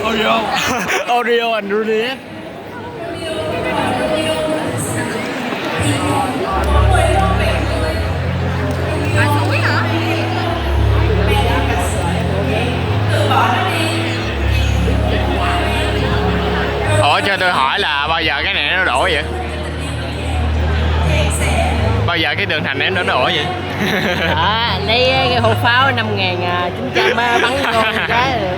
Oreo. Oreo and Juliet. Ủa cho tôi hỏi là bao giờ cái này nó đổ vậy? Bao giờ cái tường thành này nó đổ vậy? Lấy cái hộp pháo 5.900 bắn con cái được.